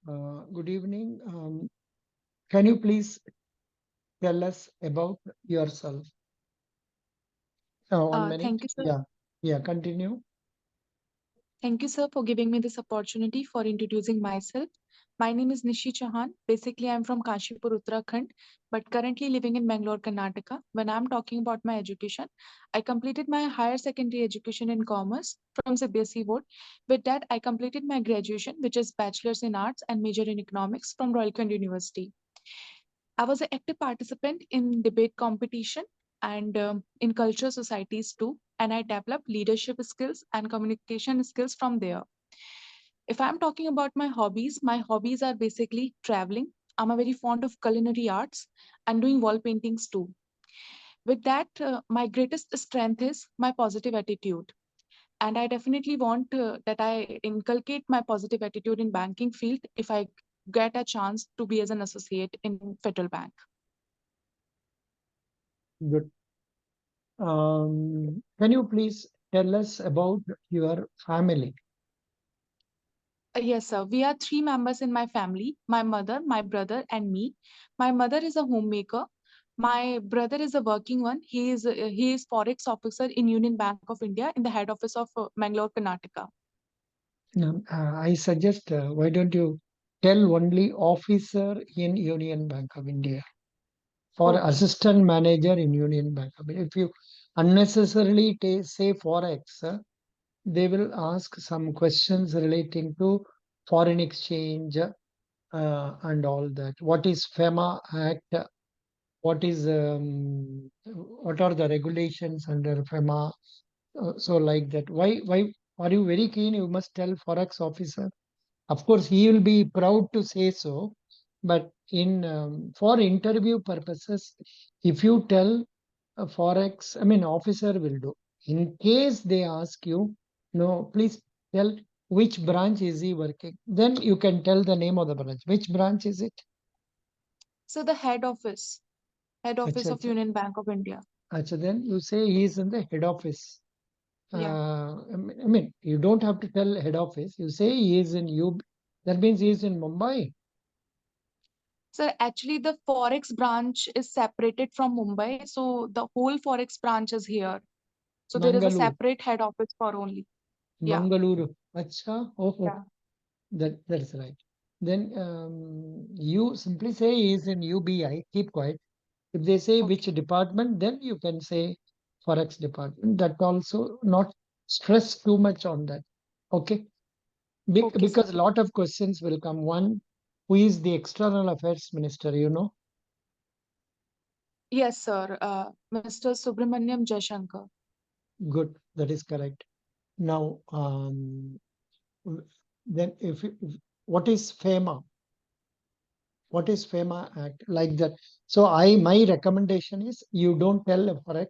Good evening. Can you please tell us about yourself? 1 minute. Thank you, sir. Yeah, continue. Thank you, sir, for giving me this opportunity for introducing myself. My name is Nishi Chauhan. Basically, I'm from Kashipur, Uttarakhand, but currently living in Bangalore, Karnataka. When I'm talking about my education, I completed my higher secondary education in commerce from CBSE board. With that, I completed my graduation, which is Bachelor's in Arts and major in Economics from Royal University. I was an active participant in debate competition and in cultural societies too, and I developed leadership skills and communication skills from there. If I'm talking about my hobbies are basically traveling. I'm a very fond of culinary arts and doing wall paintings too. With that, my greatest strength is my positive attitude. And I definitely want that I inculcate my positive attitude in banking field if I get a chance to be as an associate in Federal Bank. Good. Can you please tell us about your family? Yes, sir. We are three members in my family: my mother, my brother, and me. My mother is a homemaker. My brother is a working one. He is forex officer in Union Bank of India in the head office of Mangalore, Karnataka. I suggest why don't you tell only officer in Union Bank of India or Okay. assistant manager in Union Bank of India. If you unnecessarily say forex, they will ask some questions relating to foreign exchange and all that. What is FEMA Act? What are the regulations under FEMA? So like that. Why are you very keen? You must tell forex officer. Of course, he will be proud to say so. But in for interview purposes, if you tell a forex, I mean officer will do. In case they ask you, no, please tell which branch is he working. Then you can tell the name of the branch. Which branch is it? So the head office Acha, of acha. Union Bank of India. Acha, then you say he is in the head office. Yeah. I mean, you don't have to tell head office. You say he is in U. That means he is in Mumbai, So actually, the forex branch is separated from Mumbai. So the whole forex branch is here. So there is a Mangaluru, separate head office for only. Yeah. Mangaluru. Acha, oh, Yeah. that's right. Then you simply say he is in UBI. Keep quiet. If they say which Okay. department, then you can say forex department. That also not stress too much on that. Okay. Okay, sir. Because a lot of questions will come. One, who is the external affairs minister? Yes, sir. Mr. Subramaniam Jaishankar. Good. That is correct. Now, w- then what is FEMA? What is FEMA Act like that? So my recommendation is you don't tell a forex,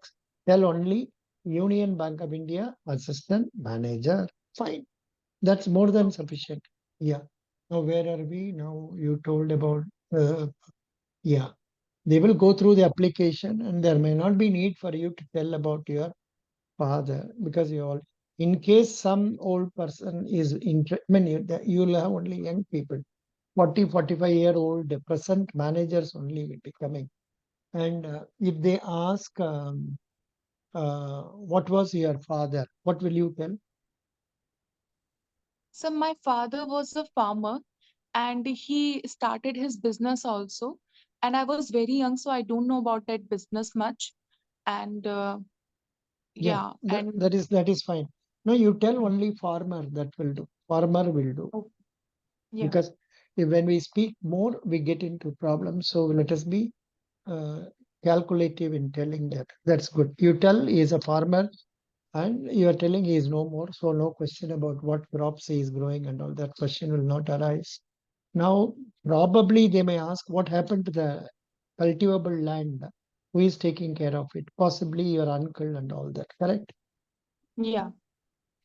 tell only Union Bank of India assistant manager. Fine. That's more than Okay. sufficient. Yeah. Now where are we? Now you told about uh, yeah. They will go through the application and there may not be need for you to tell about your father because you all in case some old person is I mean you'll have only young people 40-45-year-old present managers only will be coming and if they ask what was your father, what will you tell? So my father was a farmer and he started his business also. And I was very young, so I don't know about that business much. And Yeah, yeah, that, and that is fine. No, you tell only farmer, that will do, farmer will do. oh, yeah. Because when we speak more we get into problems, so let us be uh, calculative in telling that. That's good. You tell he is a farmer and you are telling he is no more, so no question about what crops he is growing and all that question will not arise. Now probably they may ask what happened to the cultivable land, who is taking care of it, possibly your uncle and all that, correct? Yeah.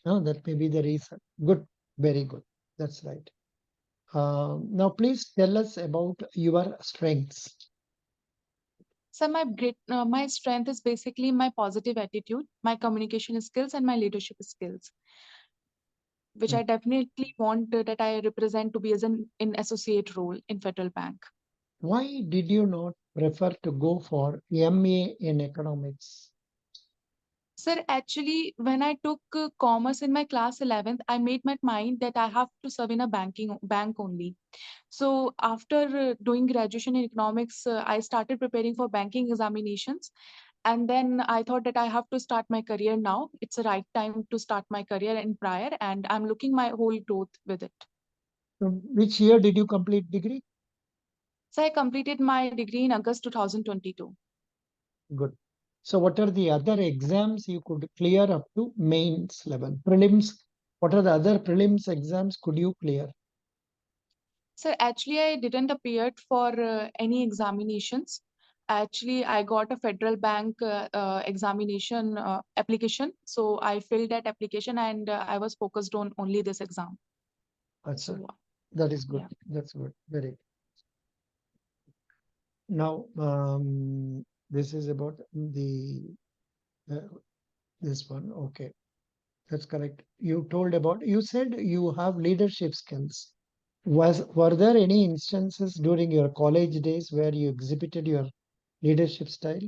No, that may be the reason. Good, very good, that's right. Now please tell us about your strengths. So my strength is basically my positive attitude, my communication skills, and my leadership skills. which I definitely want that I represent to be as an in associate role in federal bank. Why did you not prefer to go for MA in economics? Sir, actually, when I took commerce in my class 11th, I made my mind that I have to serve in a bank only. So after doing graduation in economics, I started preparing for banking examinations. And then I thought that I have to start my career now. It's the right time to start my career in prior, and I'm looking my whole growth with it. Which year did you complete degree? So I completed my degree in August 2022. Good. So what are the other exams you could clear up to mains level? Prelims, what are the other prelims exams could you clear? So actually, I didn't appear for any examinations. Actually, I got a federal bank examination application. So I filled that application and I was focused on only this exam. Acha, So that is good. yeah. That's good. Very good. Now, this is about the uh, this one. Okay, that's correct. You told about, you said you have leadership skills. Were there any instances during your college days where you exhibited your leadership style?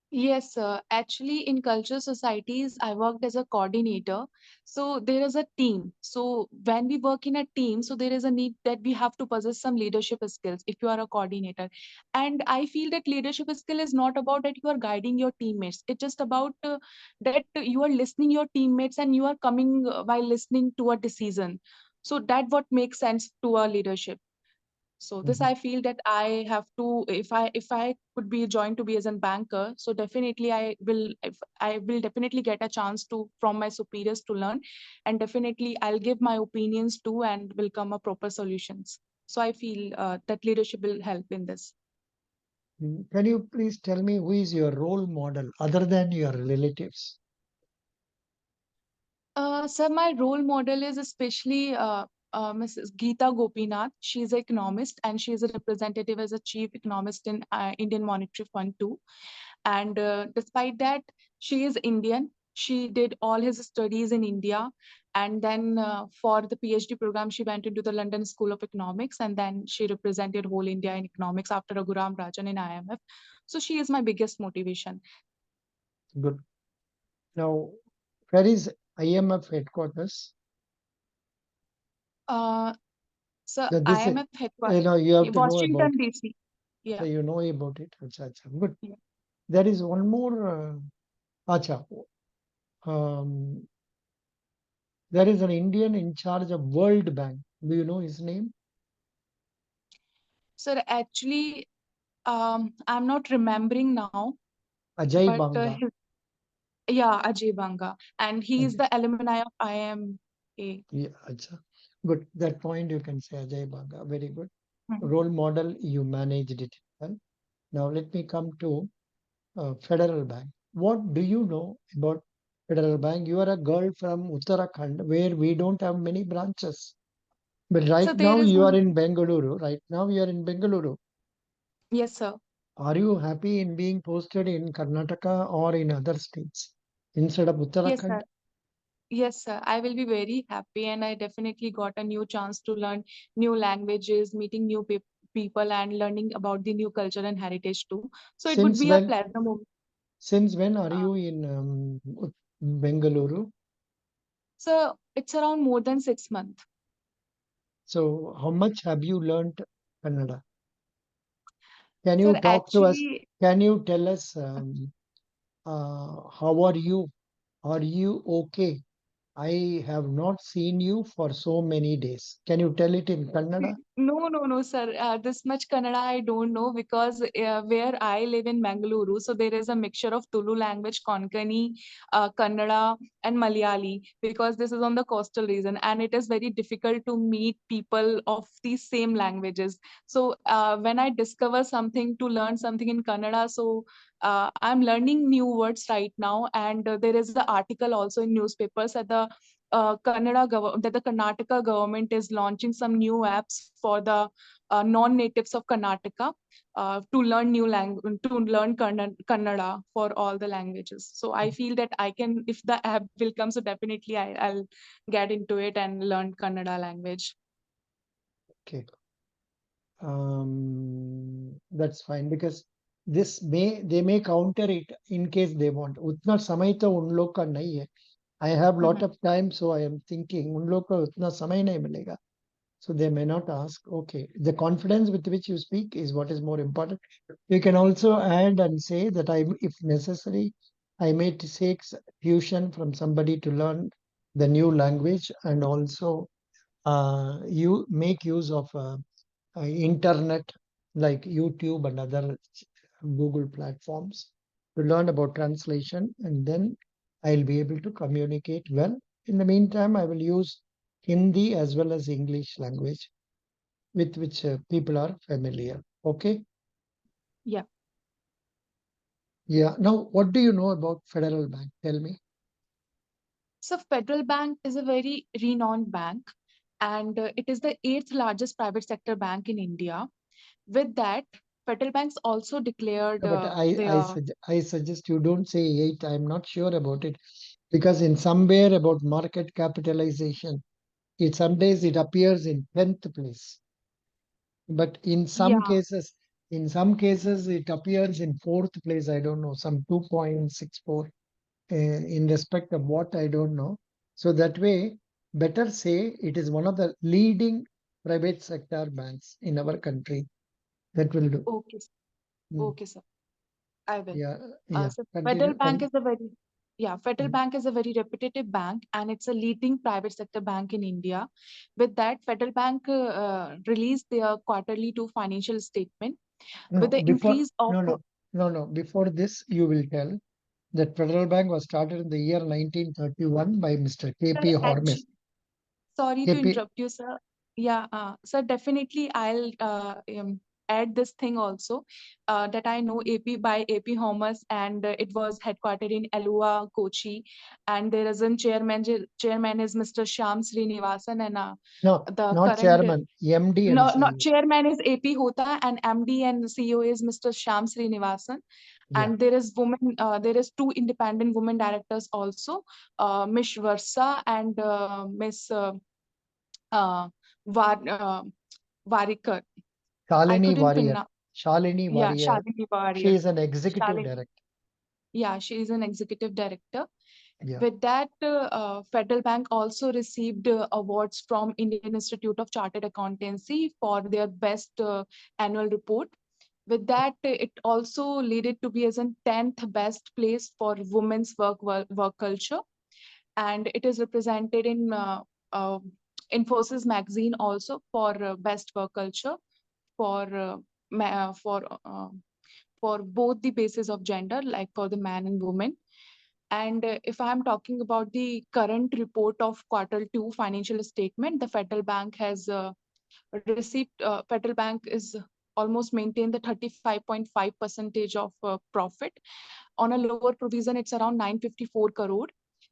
Yes, actually, in cultural societies, I worked as a coordinator. So there is a team. So when we work in a team, so there is a need that we have to possess some leadership skills if you are a coordinator. And I feel that leadership skill is not about that you are guiding your teammates. It's just about that you are listening your teammates and you are coming while listening to a decision. So that what makes sense to a leadership. So this Mhm. I feel that I have to, if I could be joined to be as a banker, so definitely I will definitely get a chance to from my superiors to learn, and definitely I'll give my opinions too and will come up proper solutions. So I feel that leadership will help in this. Can you please tell me who is your role model other than your relatives? Sir, my role model is especially Mrs. Geeta Gopinath. She is an economist and she is a representative as a chief economist in Indian Monetary Fund too. And despite that, she is Indian. She did all his studies in India. And then for the PhD program, she went into the London School of Economics. And then she represented whole India in economics after Raghuram Rajan in IMF. So she is my biggest motivation. Good. Now, where is IMF headquarters? Uh, so This is, IMF headquarters, you have to know about. Washington, D.C. So Yeah. you know about it. Acha, acha. Good. Yeah. There is one more. Acha. Um, there is an Indian in charge of World Bank. Do you know his name? So actually, I'm not remembering now, Ajay but Banga. yeah, Ajay Banga, and he is Ajay. the alumni of IMA. Yeah, acha. Good. That point you can say Ajay Banga. Very good. Mhm. Role model, you managed it well. Now let me come to Federal Bank. What do you know about Federal Bank? You are a girl from Uttarakhand where we don't have many branches. But So right there now is you are one. in Bengaluru. Right now you are in Bengaluru. Yes, sir. Are you happy in being posted in Karnataka or in other states instead of Yes, Uttarakhand? sir. Yes, sir. I will be very happy, and I definitely got a new chance to learn new languages, meeting new people, and learning about the new culture and heritage too. So it would Since be a when? pleasure moment. Since when are Uh, you in Bengaluru? so it's around more than 6 months. So how much have you learned Kannada? Can Sir, you talk to us? actually, Can you tell us how are you? Are you okay? I have not seen you for so many days. Can you tell it in Kannada? no, no, no, sir. This much Kannada I don't know because where I live in Bengaluru, so there is a mixture of Tulu language, Konkani, Kannada, and Malayali because this is on the coastal region and it is very difficult to meet people of these same languages. So when I discover something to learn something in Kannada, so I'm learning new words right now, and there is an article also in newspapers at the that the Karnataka government is launching some new apps for the non-natives of Karnataka to learn Kannada for all the languages. So I feel that I can, if the app will come, so definitely I'll get into it and learn Kannada language. Okay. That's fine because they may counter it in case they want. उतना समय तो उन लोग का नहीं है. I have lot of time, so I am thinking उन लोग को उतना समय नहीं मिलेगा. So they may not ask. Okay, the confidence with which you speak is what is more important. You can also add and say that if necessary, I may take tuition from somebody to learn the new language, and also you make use of internet like YouTube and other Google platforms to learn about translation, and then I'll be able to communicate well. In the meantime, I will use Hindi as well as English language with which people are familiar. Okay. Yeah. Yeah. Now, what do you know about Federal Bank? Tell me. So Federal Bank is a very renowned bank, and it is the eighth largest private sector bank in India. With that, Federal Banks also declared But their I suggest you don't say 8. I'm not sure about it because in somewhere about market capitalization, some days it appears in 10th place. But yeah. in some cases it appears in fourth place. I don't know, some 2.64 in respect of what I don't know. So that way, better say it is one of the leading private sector banks in our country. That will do. Okay, Mm. okay, sir. I will. Yeah, yeah. So Federal Continue. Bank is a very Federal Mm. Bank is a very repetitive bank, and it's a leading private sector bank in India. With that, Federal Bank released their quarterly two financial statement with No, the increase of no. Before this, you will tell that Federal Bank was started in the year 1931 by Mr. Sir, K.P. Hormes. sorry to KP, interrupt you, sir. Yeah, sir, definitely I'll add this thing also that I know AP Homas, and it was headquartered in Elua, Kochi, and there is a chairman is Mr. Shyam Srinivasan, and no, the not current chairman, MD and no, not CEO. chairman is AP Hota, and MD and CEO is Mr. Shyam Srinivasan. Yeah, And there is two independent women directors also, Miss Versa and Miss uh, Var, uh, Varikar. I Shalini couldn't Warrior. pronounce. Shalini Yeah, Warrior. Shalini She Warrior. is an executive Shalini. director. Yeah, she is an executive director. Yeah. With that, Federal Bank also received awards from Indian Institute of Chartered Accountancy for their best annual report. With that, it also led it to be as a 10th best place for women's work culture, and it is represented in Infosys magazine also for best work culture for ma- for both the basis of gender, like for the man and woman. And if I'm talking about the current report of quarter two financial statement, the Federal Bank is almost maintained the 35.5 percentage of profit. On a lower provision, it's around 954 crore.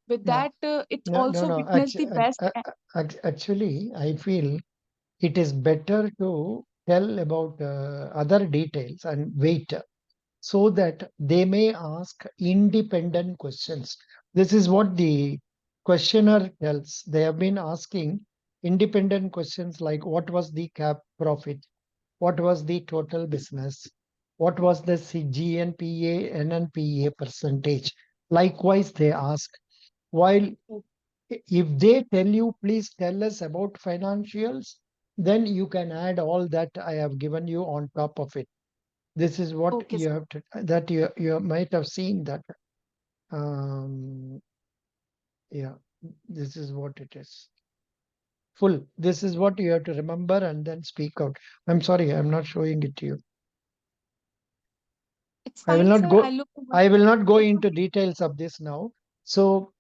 With Yeah. that, it No. also witnessed the best. Actually, I feel it is better to tell about other details and wait so that they may ask independent questions. This is what the questioner tells. They have been asking independent questions like what was the cap profit? What was the total business? What was the GNPA, NNPA percentage? Likewise, they ask. While if they tell you, please tell us about financials, then you can add all that I have given you on top of it. This is what Okay, you sir. have to, that you might have seen that. Um, yeah, this is what it is. Full. This is what you have to remember and then speak out. I'm sorry, I'm not showing it to you. It's I will fine, not sir. I go. look over. I will not go It's into details of this now. So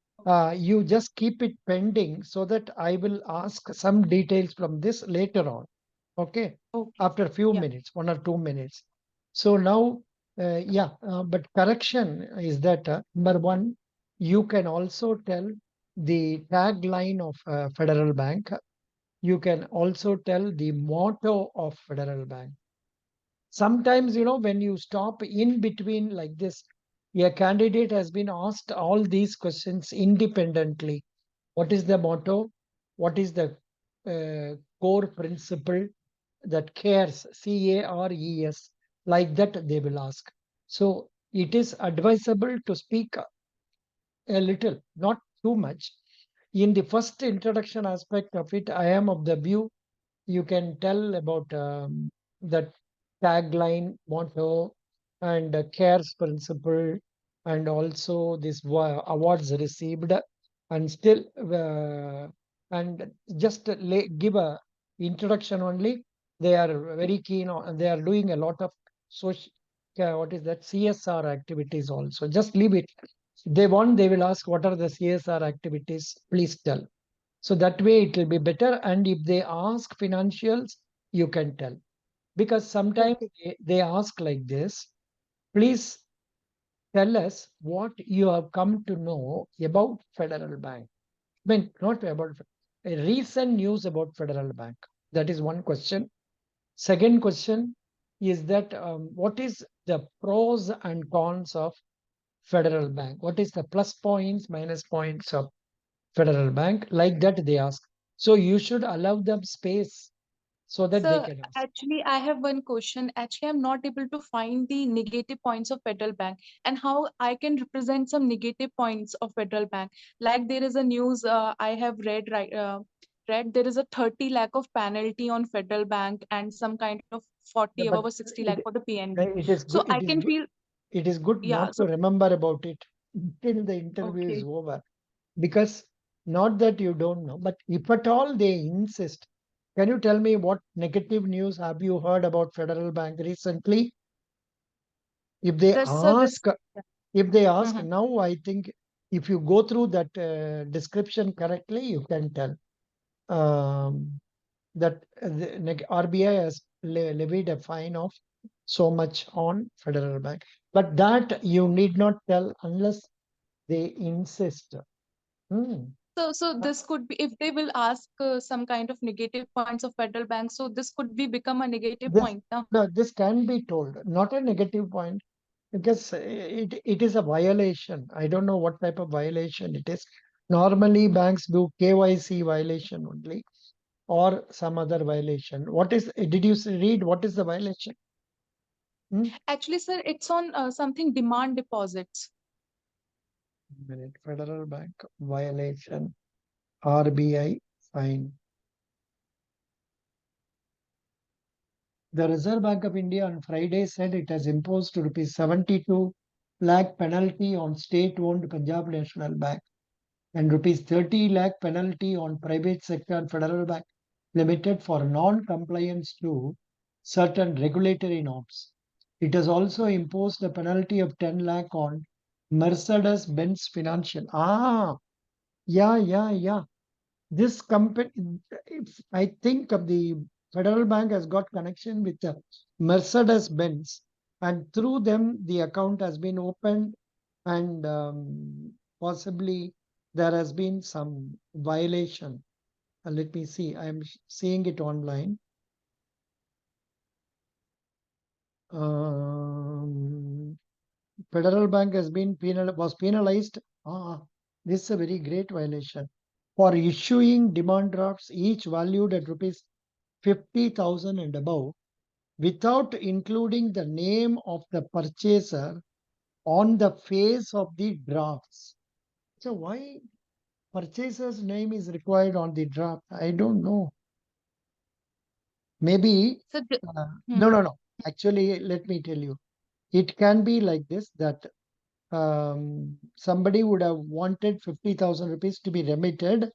you just keep it pending so that I will ask some details from this later on. Okay, okay. after a few Yeah. minutes, 1 or 2 minutes. So now, but correction is that number one, you can also tell the tagline of Federal Bank. You can also tell the motto of Federal Bank. Sometimes, when you stop in between like this, a candidate has been asked all these questions independently. What is the motto? What is the core principle that cares? CARES. Like that, they will ask. So it is advisable to speak a little, not too much. In the first introduction aspect of it, I am of the view you can tell about that tagline, motto, and cares principle, and also this awards received, and still and just give a introduction only. They are very keen on. They are doing a lot of social. What is that? CSR activities also. Just leave it. They want. They will ask what are the CSR activities. Please tell. So that way it will be better. And if they ask financials, you can tell. Because sometimes Okay. they ask like this, please tell us what you have come to know about Federal Bank. I mean, not about a recent news about Federal Bank. That is one question. Second question is that what is the pros and cons of Federal Bank? What is the plus points, minus points of Federal Bank? Like that they ask. So you should allow them space so that they So can ask. actually, I have one question. Actually, I'm not able to find the negative points of Federal Bank and how I can represent some negative points of Federal Bank. Like there is a news I have read there is a 30 lakh of penalty on Federal Bank and some kind of Yeah, 40 but above or 60 lakh for the PNB. it is So good. I can feel, It is good yeah. not to So remember about it till the interview is okay. over, because not that you don't know, but if at all they insist, can you tell me what negative news have you heard about Federal Bank recently? If they This. ask, if they ask Mhm. now, I think if you go through that description correctly, you can tell. That RBI has levied a fine of so much on Federal Bank. But that you need not tell unless they insist. Hmm. So Uh, this could be if they will ask some kind of negative points of Federal Bank. So this could be become a negative This point. Now, no, this can be told, not a negative point, because it is a violation. I don't know what type of violation it is. Normally, banks do KYC violation only, or some other violation. What is? Did you read what is the violation? Hmm? actually, sir, it's on something demand deposits. Minute. Federal Bank violation. RBI fine. The Reserve Bank of India on Friday said it has imposed rupees 72 lakh penalty on state-owned Punjab National Bank and rupees 30 lakh penalty on private sector Federal Bank Limited for non-compliance to certain regulatory norms. It has also imposed a penalty of 10 lakh on Mercedes-Benz Financial. Yeah. This company, if I think of the Federal Bank has got connection with the Mercedes Benz, and through them the account has been opened, and possibly there has been some violation. Let me see. I am seeing it online. Um, Federal Bank has been was penalized. This is a very great violation for issuing demand drafts, each valued at rupees 50,000 and above, without including the name of the purchaser on the face of the drafts. So why purchaser's name is required on the draft? I don't know. Maybe So, no, mhm. no, no. Actually, let me tell you, it can be like this, that somebody would have wanted 50,000 rupees to be remitted,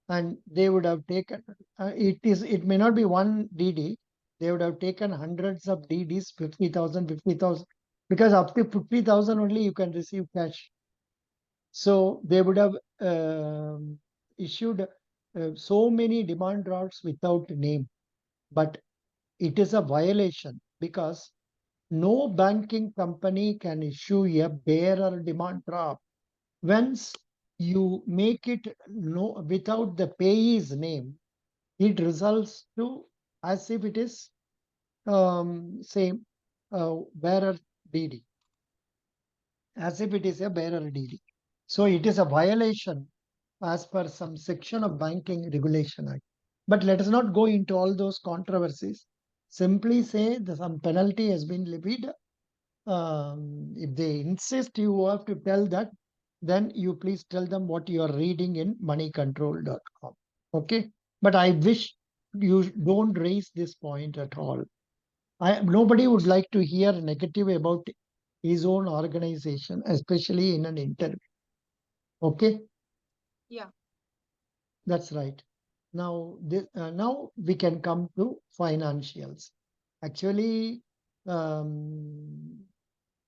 and they would have taken it may not be one DD, they would have taken hundreds of DDs, 50,000, 50,000, because up to 50,000 only you can receive cash. So they would have issued so many demand drafts without name, but it is a violation, because no banking company can issue a bearer demand draft. Once you make it no without the payee's name, it results to as if it is same bearer DD, as if it is a bearer DD. So it is a violation as per some section of Banking Regulation Act. But let us not go into all those controversies. Simply say that some penalty has been levied. If they insist you have to tell that, then you please tell them what you are reading in moneycontrol.com. Okay. But I wish you don't raise this point at all. Nobody would like to hear negative about his own organization, especially in an interview. Okay. Yeah. That's right. Now we can come to financials. Actually, um,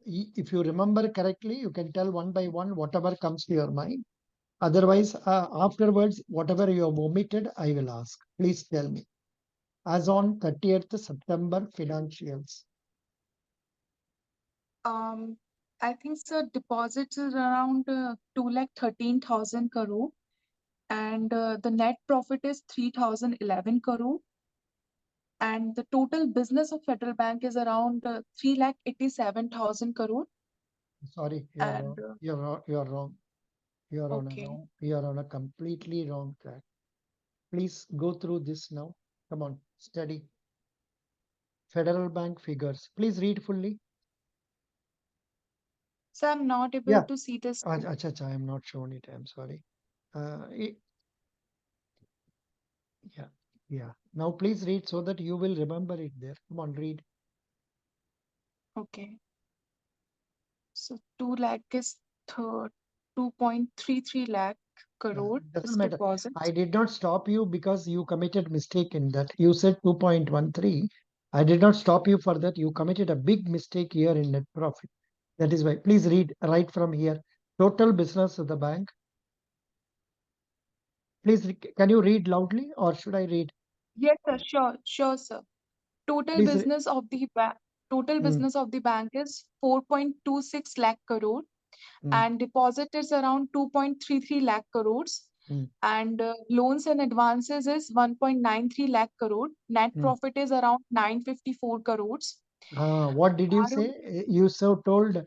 if you remember correctly, you can tell one by one whatever comes to your mind. Otherwise, afterwards, whatever you have omitted, I will ask. Please tell me. As on 30th September financials. I think sir, deposits is around 2,13,000 crore, and the net profit is 3,011 crore, and the total business of Federal Bank is around 3,87,000 crore. Sorry, you're And wrong. You're wrong. okay, You're on a completely wrong track. Please go through this now. Come on, study. Federal Bank figures. Please read fully. so I'm not able Yeah. to see this. Acha, I am not shown it. I'm sorry. Uh, it- yeah, yeah. Now please read so that you will remember it there. Come on, read. Okay, so 2 lakh is 2.33 lakh crore Doesn't is matter. I deposits. did not stop you because you committed mistake in that. You said 2.13. I did not stop you for that. You committed a big mistake here in net profit. That is why. Please read right from here. Total business of the bank. Please, can you read loudly or should I read? Yes, sir, sure, sir. Total Please. business of the bank. Total Mm, business of the bank is 4.26 lakh crore, mm, and deposit is around 2.33 lakh crores, mm, and loans and advances is 1.93 lakh crore. Net mm. profit is around 954 crores. What did you RO say? You so told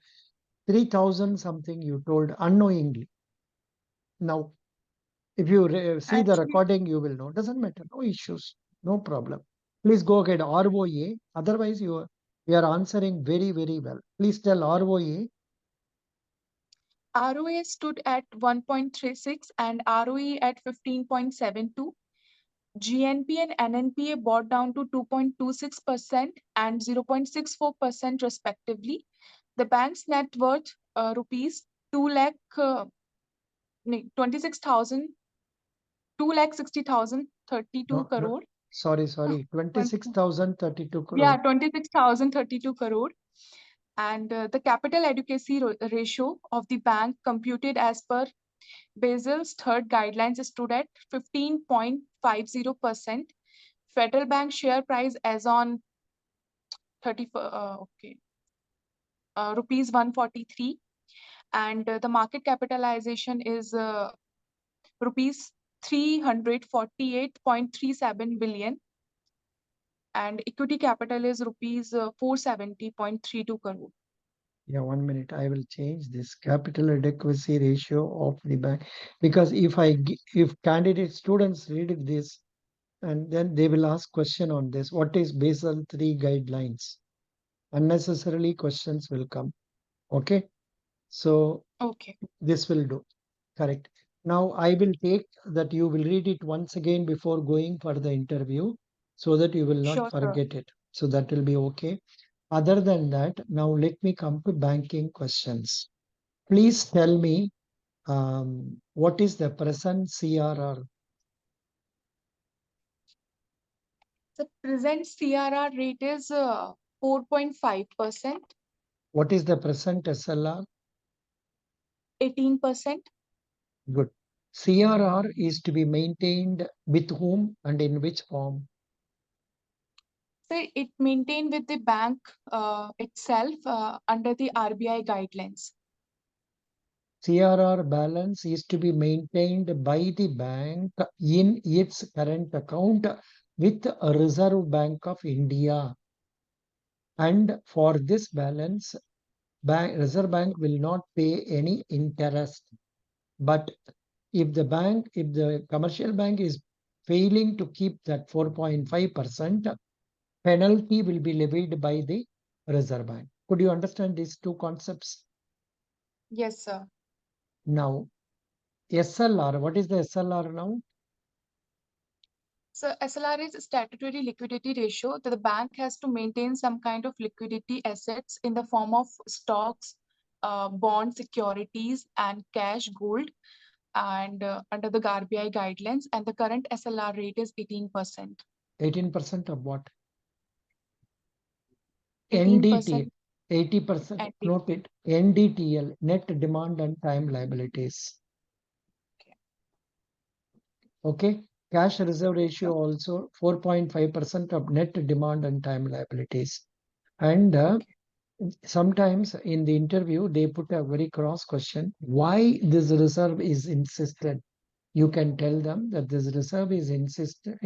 3,000 something you told unknowingly. Now, if you see the actually, recording, you will know. Doesn't matter. No issues. No problem. Please go ahead. ROA. Otherwise, you are answering very, very well. Please tell ROA. ROA stood at 1.36 and ROE at 15.72. GNP and NNPA brought down to 2.26% and 0.64% respectively. The bank's net worth rupees 2 lakh 26,000 2,60,032 No, no. crore. Sorry. One- 26,032 yeah, crore. 26,032 crore. And the capital adequacy ratio of the bank computed as per Basel's third guidelines stood at 15.50%. Federal Bank share price as on 30 rupees 143, and the market capitalization is rupees 348.37 billion, and equity capital is rupees 470.32 crore. Yeah, 1 minute. I will change this capital adequacy ratio of the bank because if candidate students read this and then they will ask question on this. What is Basel 3 guidelines? Unnecessarily questions will come. Okay. So Okay, this will do. Correct. Now I will take that you will read it once again before going for the interview so that you will not sure, sir. forget it. So that will be okay. Other than that, now let me come to banking questions. Please tell me what is the present CRR? The present CRR rate is 4.5%, What is the present SLR? 18%. Good. CRR is to be maintained with whom and in which form? So it maintained with the bank itself under the RBI guidelines. CRR balance is to be maintained by the bank in its current account with a Reserve Bank of India. And for this balance, Reserve Bank will not pay any interest. But if the commercial bank is failing to keep that 4.5%, penalty will be levied by the Reserve Bank. Could you understand these two concepts? Yes, sir. Now, SLR, what is the SLR now? So SLR is statutory liquidity ratio that the bank has to maintain some kind of liquidity assets in the form of stocks, bond securities, and cash gold, and under the RBI guidelines. And the current SLR rate is 18%. 18% of what? 18% NDT, 80%, ND. note it, NDTL, net demand and time liabilities. Okay, cash reserve ratio also 4.5% of net demand and time liabilities. And sometimes in the interview, they put a very cross question, why this reserve is insisted. You can tell them that this reserve is insisted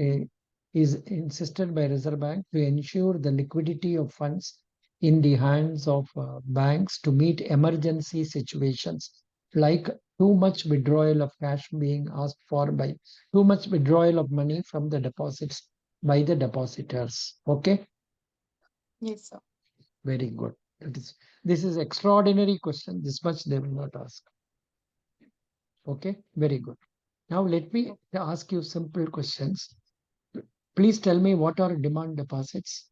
by Reserve Bank to ensure the liquidity of funds in the hands of banks to meet emergency situations like too much withdrawal of cash being asked for by too much withdrawal of money from the deposits by the depositors. Okay, Yes, sir. very good. This is extraordinary question. This much they will not ask. Okay, very good. Now let me ask you simple questions. Please tell me what are demand deposits?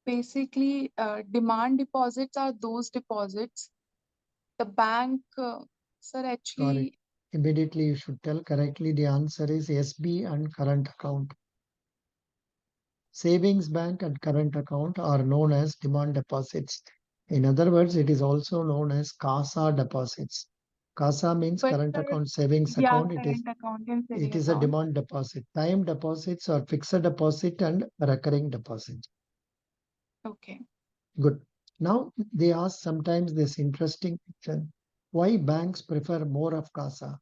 Basically, demand deposits are those deposits the bank, sir, Correct. actually, Immediately you should tell correctly. The answer is SB and current account. Savings bank and current account are known as demand deposits. In other words, it is also known as CASA deposits. CASA means but current account, savings yeah, account. current account and It saving is a account. demand deposit. Time deposits are fixed deposit and recurring deposit. Okay. Good. Now they ask sometimes this interesting question. Why banks prefer more of CASA?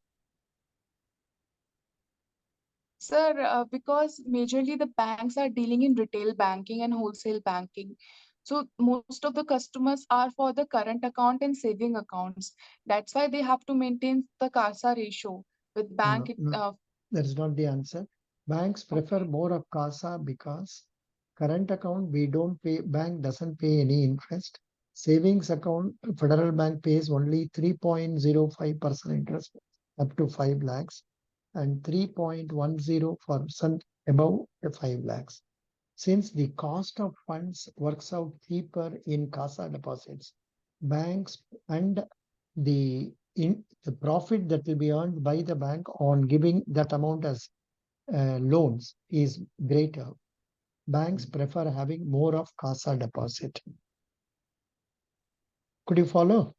Sir, because majorly the banks are dealing in retail banking and wholesale banking. So most of the customers are for the current account and saving accounts. That's why they have to maintain the CASA ratio with bank. No, that is not the answer. Banks prefer Okay. more of CASA because current account we don't pay, bank doesn't pay any interest. Savings account, Federal Bank pays only 3.05% interest up to 5 lakhs and 3.10% above 5 lakhs. Since the cost of funds works out cheaper in CASA deposits, banks and the profit that will be earned by the bank on giving that amount as loans is greater. Banks prefer having more of CASA deposit. Could you follow?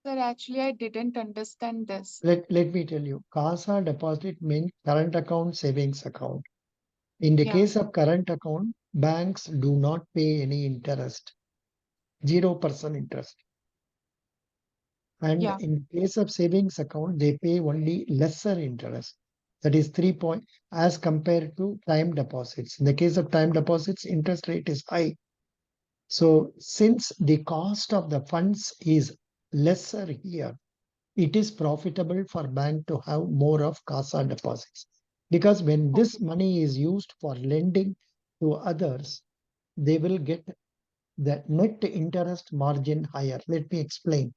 Sir, actually, I didn't understand this. Let me tell you, CASA deposit means current account, savings account. In the Yeah. case of current account, banks do not pay any interest, 0% interest. And Yeah. in case of savings account, they pay only lesser interest. That is 3 point as compared to time deposits. In the case of time deposits, interest rate is high. So since the cost of the funds is lesser here, it is profitable for bank to have more of CASA deposits. Because when this Okay. money is used for lending to others, they will get the net interest margin higher. Let me explain.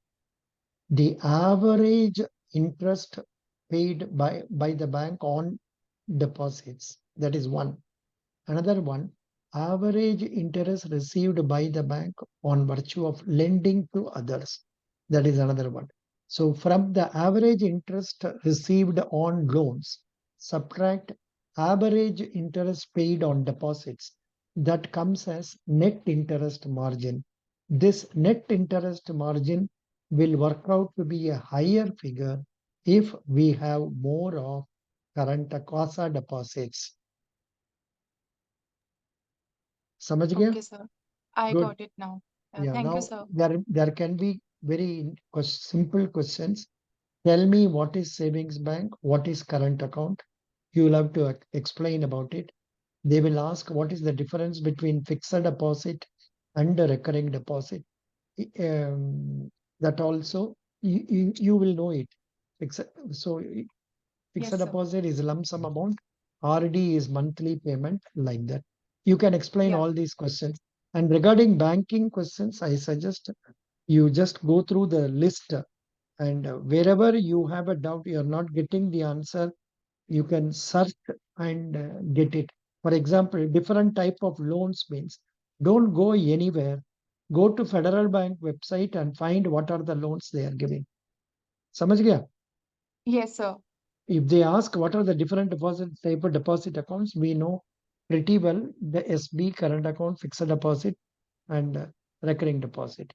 The average interest paid by the bank on deposits. That is one. Another one, average interest received by the bank on virtue of lending to others. That is another one. So from the average interest received on loans, subtract average interest paid on deposits. That comes as net interest margin. This net interest margin will work out to be a higher figure if we have more of current CASA deposits. समझ गया? Okay, sir. I Good. got it now. Yeah. Thank you, Now sir. there can be very simple questions. Tell me what is savings bank, what is current account. You will have to explain about it. They will ask what is the difference between fixed deposit and a recurring deposit. That also you will know it. Fixed, so fixed Yes, sir. deposit is lump sum amount. RD is monthly payment like that. You can explain Yeah. all these questions. And regarding banking questions, I suggest you just go through the list and wherever you have a doubt, you are not getting the answer, you can search and get it. For example, different type of loans means don't go anywhere. Go to Federal Bank website and find what are the loans they are giving. समझ गया? Yes, sir. If they ask what are the different deposit type of deposit accounts, we know pretty well the SB current account, fixed deposit, and recurring deposit.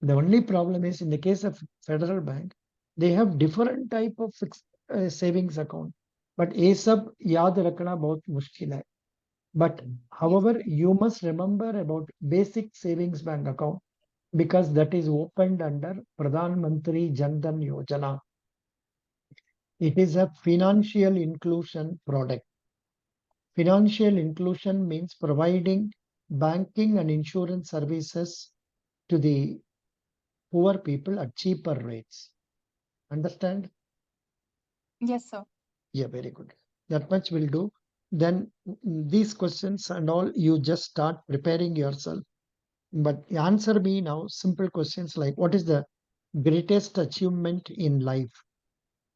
The only problem is in the case of Federal Bank, they have different type of fixed savings account. But ये सब याद रखना बहुत मुश्किल है. But Yes. however, you must remember about basic savings bank account because that is opened under Pradhan Mantri Jan Dhan Yojana. It is a financial inclusion product. Financial inclusion means providing banking and insurance services to the poor people at cheaper rates. Understand? Yes, sir. Yeah, very good. That much will do. Then these questions and all, you just start preparing yourself. But answer me now simple questions like what is the greatest achievement in life?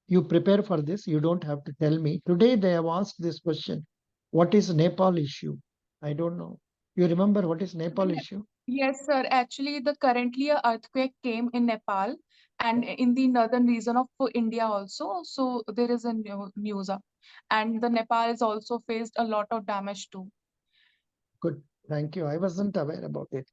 You prepare for this. You don't have to tell me. Today they have asked this question. What is Nepal issue? I don't know. You remember what is Nepal issue? Yes, sir. Actually, the currently a earthquake came in Nepal and in the northern region of India also. So there is a news up, and the Nepal has also faced a lot of damage too. Good. Thank you. I wasn't aware about it.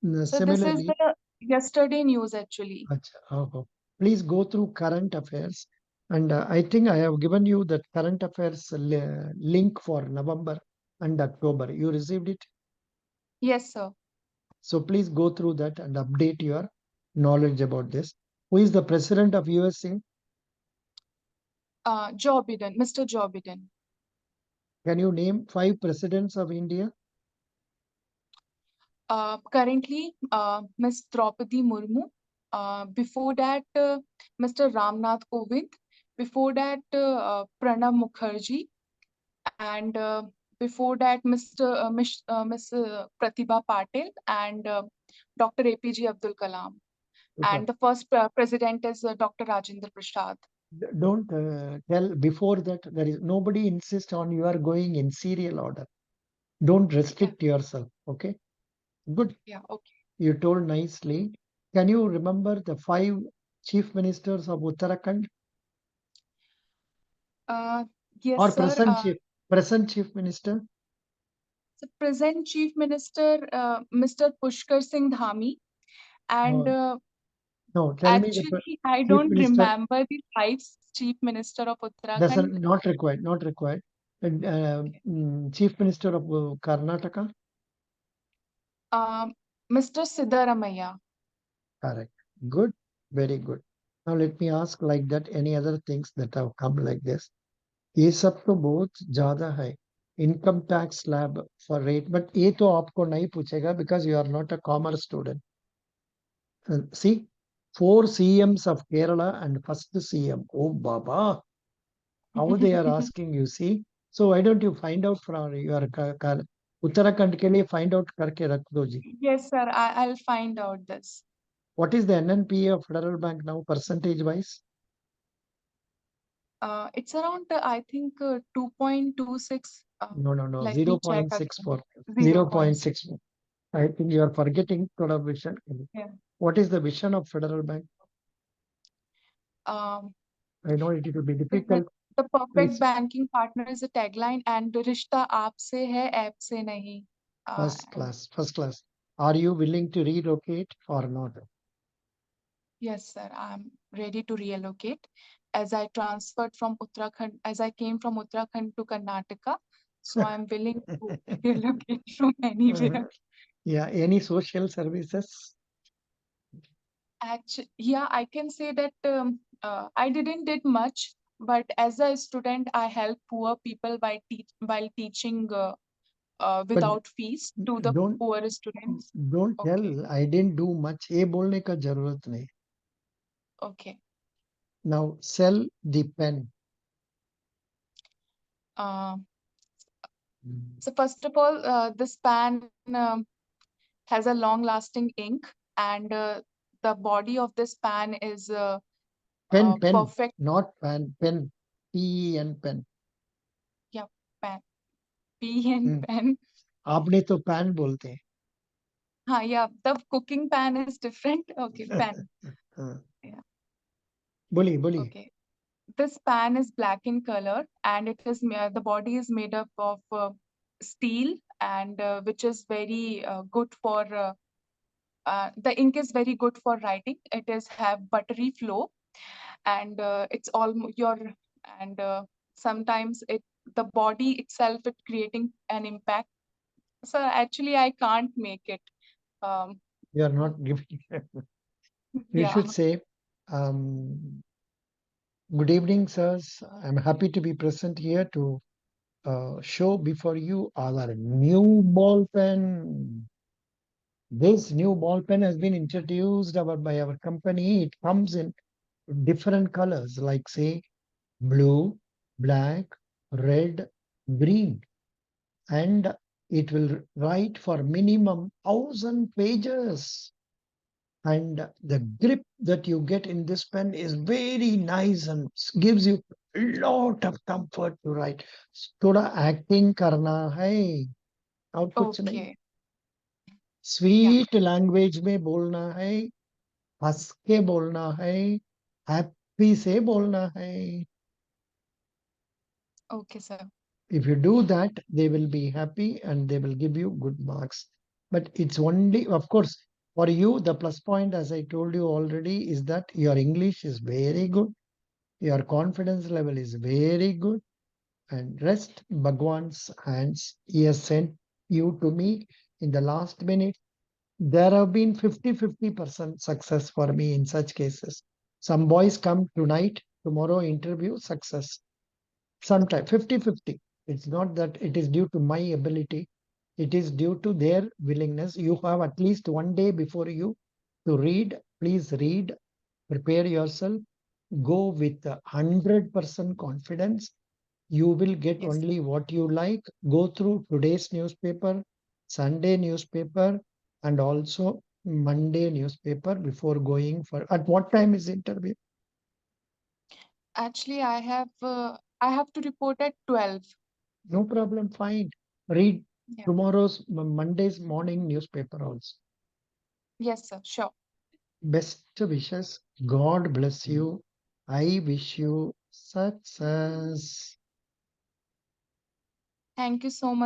So this is Similarly, the yesterday news actually. Acha, oh. Please go through current affairs. And I think I have given you that current affairs link for November and October. You received it. Yes, sir. So please go through that and update your knowledge about this. Who is the president of USA? Joe Biden, Mr. Joe Biden. Can you name 5 presidents of India? Currently, Ms. Draupadi Murmu. Before that, Mr. Ramnath Kovind. Before that, Pranab Mukherjee. And before that, Miss Pratibha Patil and Dr. APJ Abdul Kalam. Super. And the first president is Dr. Rajendra Prasad. Don't tell before that there is nobody insist on you are going in serial order. Don't Yeah, restrict yourself. Okay. Good. yeah, okay. You told nicely. Can you remember the 5 chief ministers of Uttarakhand Uh, yes, or sir. present chief minister? The present Chief Minister, Mr. Pushkar Singh Dhami, and No, no. Tell me the actually, I chief don't minister. remember the five Chief Minister of Doesn't Uttarakhand. not required. Not required. And, chief minister of Karnataka. Um, Mr. Siddaramaiah. Correct. Good. Very good. Now let me ask like that. Any other things that have come like this? ये सब तो बहुत ज्यादा है income tax slab for rate but ये तो आपको नहीं पूछेगा because you are not a commerce student see 4 CMs of Kerala and first CM. Oh, Baba, how they are asking you, see. So why don't you find out from your Uttarakhand के लिए find out करके रख दो जी. Yes, sir. I'll find out this. What is the NNPA of Federal Bank now, percentage wise? It's around, I think, 2.26. No, no, no, Let me check again. 0.64. 0.6. 0.64. I think you are forgetting Toda vision. Yeah. What is the vision of Federal Bank? Um, I know it will be the, the, difficult. the perfect Please, banking partner is a tagline, and रिश्ता आपसे है app से नहीं. first class, first class. Are you willing to relocate or not? Yes, sir. I'm ready to relocate as I transferred from Uttarakhand, as I came from Uttarakhand to Karnataka. So I'm willing to relocate from anywhere. Yeah, any social services? Actually, yeah, I can say that I didn't did much, but as a student, I help poor people by while teaching But without fees to the don't poor students. don't Okay, tell I didn't do much. ये बोलने का जरूरत नहीं. okay. Now sell the pen. Uh, so first of all, this pen has a long-lasting ink, and the body of this pen is Pen, perfect. not pan, pen. Pen, pen. Yeah, pen, pen, Hmm. pen. आपने तो pan बोलते Yeah, the cooking pan is different. Okay, हैं. pan. हाँ. Yeah, बोलिए बोलिए. okay. This pan is black in color, and it is the body is made up of steel, and which is very good for the ink is very good for writing. It is have buttery flow, and it's all your and sometimes it the body itself it creating an impact. So actually, I can't make it. Um, You are not giving. You yeah. should say, um, good evening, sirs. I'm happy to be present here to show before you our new ball pen. This new ball pen has been introduced by our company. It comes in different colors, like say blue, black, red, green, and it will write for minimum 1,000 pages. And the grip that you get in this pen is very nice and gives you a lot of comfort to write. थोड़ा acting करना है और कुछ नहीं. Okay. Yeah. Sweet language में बोलना है, हंस के बोलना है, happy से बोलना है. Okay, sir. If you do that, they will be happy and they will give you good marks. But it's only, of course, for you, the plus point, as I told you already, is that your English is very good, your confidence level is very good, and rest Bhagwan's hands. He has sent you to me in the last minute. There have been 50-50% success for me in such cases. Some boys come tonight, tomorrow interview, success. Sometimes 50-50. It's not that it is due to my ability. It is due to their willingness. You have at least one day before you to read. Please read, prepare yourself, go with 100% confidence. You will get Yes. only what you like. Go through today's newspaper, Sunday newspaper, and also Monday newspaper before going for. At what time is interview? Actually, I have to report at 12. No problem, fine. Read Yeah. tomorrow's Monday's morning newspaper also. Yes, sir. Sure. Best wishes. God bless you. I wish you success. Thank you so much,